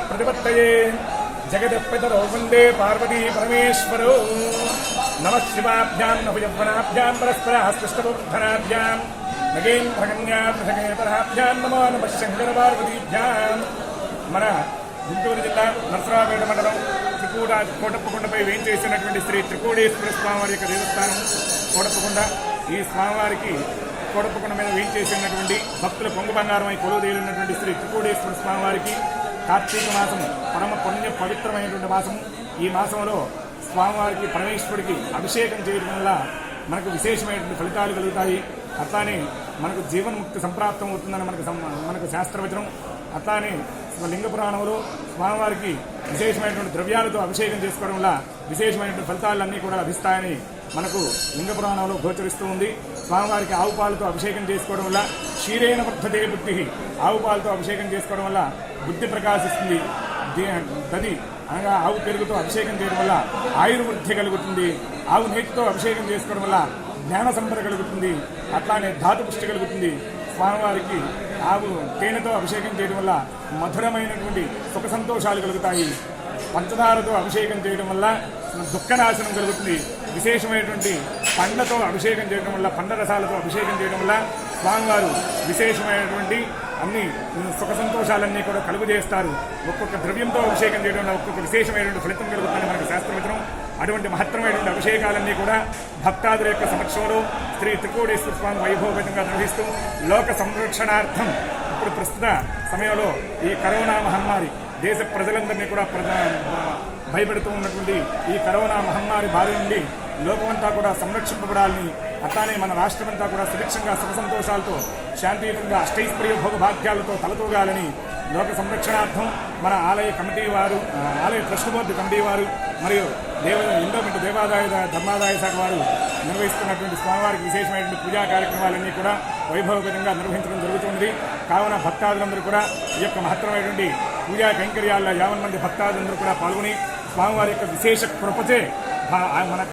प्रतिपत्तये जगदपितरौ वन्दे पार्वती परमेश्वरौ नमः शिवाभ्यां नवयौवनाभ्यां परस्परास्पृष्टबुद्धनाभ्यां नगेन्द्रकन्याभ्यां नमो नमः शङ्करपार्वतीभ्यां మన గుంటూరు జిల్లా నరసరావుపేట మండలం కోటప్పకొండపై వేయించేసినటువంటి శ్రీ త్రికోటేశ్వర స్వామివారి యొక్క దేవస్థానం కోటప్పకొండ. ఈ స్వామివారికి కోటప్పకొండ మీద వేయించేసినటువంటి భక్తుల పొంగు బంగారమై కొలువుదేలినటువంటి శ్రీ త్రికోటేశ్వర స్వామివారికి కార్తీక మాసం పరమ పుణ్య పవిత్రమైనటువంటి మాసం. ఈ మాసంలో స్వామివారికి పరమేశ్వరుడికి అభిషేకం చేయడం వల్ల మనకు విశేషమైనటువంటి ఫలితాలు కలుగుతాయి. అట్లానే మనకు జీవన్ముక్తి సంప్రాప్తం అవుతుందని మనకు శాస్త్రవచనం. అట్లానే లింగ పురాణంలో స్వామివారికి విశేషమైనటువంటి ద్రవ్యాలతో అభిషేకం చేసుకోవడం వల్ల విశేషమైనటువంటి ఫలితాలన్నీ కూడా లభిస్తాయని మనకు లింగ పురాణంలో గోచరిస్తూ ఉంది. స్వామివారికి ఆవు పాలతో అభిషేకం చేసుకోవడం వల్ల క్షీరేణ వర్ధతే బుద్ధి, ఆవు పాలతో అభిషేకం చేసుకోవడం వల్ల బుద్ధి ప్రకాశిస్తుంది. దది అనగా ఆవు పెరుగుతో అభిషేకం చేయడం వల్ల ఆయుర్వృద్ధి కలుగుతుంది. ఆవు నేతితో అభిషేకం చేసుకోవడం వల్ల జ్ఞాన సంపద కలుగుతుంది. అట్లానే ధాతు పుష్టి కలుగుతుంది. స్వామివారికి ఆవు తేనెతో అభిషేకం చేయడం వల్ల మధురమైనటువంటి సుఖ సంతోషాలు కలుగుతాయి. పంచదారతో అభిషేకం చేయడం వల్ల దుఃఖనాశనం కలుగుతుంది. విశేషమైనటువంటి పండ్లతో అభిషేకం చేయడం వల్ల, పండ్ల రసాలతో అభిషేకం చేయడం వల్ల స్వామివారు విశేషమైనటువంటి అన్ని సుఖ సంతోషాలన్నీ కూడా కలుగజేస్తారు. ఒక్కొక్క ద్రవ్యంతో అభిషేకం చేయడం వల్ల ఒక్కొక్క విశేషమైనటువంటి ఫలితం కలుగుతుందని మనకు శాస్త్రవచనం. అటువంటి మహత్తరమైనటువంటి అభిషేకాలన్నీ కూడా భక్తాదుల యొక్క సమక్షంలో శ్రీ త్రికోటేశ్వర స్వామి వైభవపేతంగా నిర్వహిస్తూ లోక సంరక్షణార్థం ఇప్పుడు ప్రస్తుత సమయంలో ఈ కరోనా మహమ్మారి దేశ ప్రజలందరినీ కూడా భయపెడుతూ ఉన్నటువంటి ఈ కరోనా మహమ్మారి బారి నుండి లోకమంతా కూడా సంరక్షింపబడాలని, అట్లానే మన రాష్ట్రమంతా కూడా సుభిక్షంగా సుఖ సంతోషాలతో శాంతియుతంగా అష్టైశ్వర్య భోగభాగ్యాలతో తలతూగాలని లోక సంరక్షణార్థం మన ఆలయ కమిటీ వారు, ఆలయ ట్రస్ట్ బోర్డు కమిటీ వారు మరియు ఎండోమెంట్ దేవాదాయ ధర్మాదాయ శాఖ వారు నిర్వహిస్తున్నటువంటి స్వామివారికి విశేషమైనటువంటి పూజా కార్యక్రమాలన్నీ కూడా వైభవపేతంగా నిర్వహించడం జరుగుతుంది. కావున భక్తాదులందరూ కూడా ఈ యొక్క మహత్తరమైనటువంటి పూజా కైంకర్యాల్లో 50 మంది భక్తాదులందరూ కూడా పాల్గొని స్వామివారి యొక్క విశేష కృపచే మన